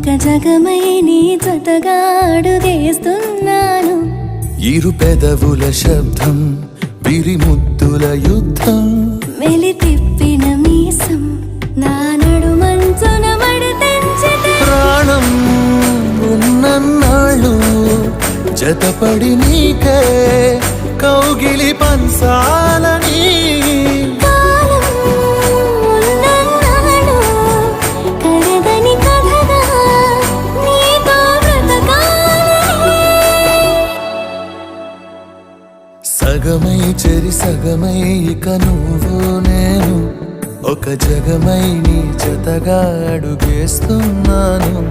ఒక జగమై నీ జతగా అడుగేస్తున్నాను. ఇరు పెదవుల శబ్దం, విరిముద్దుల యుద్ధం, మెలి తిప్పిన మీసం నా నడుమంచున మడతెంచితే ప్రాణం ఉన్నన్నాళ్ళు జతపడి నీకే కౌగిలి పంచాలని. కాలం ఉన్నన్నాడు కరగని కథగా నీతో బ్రతకాలని. సగమై చెరి సగమై ఇక నువ్వు నేను ఒక జగమై నీ జతగా అడుగేస్తున్నాను.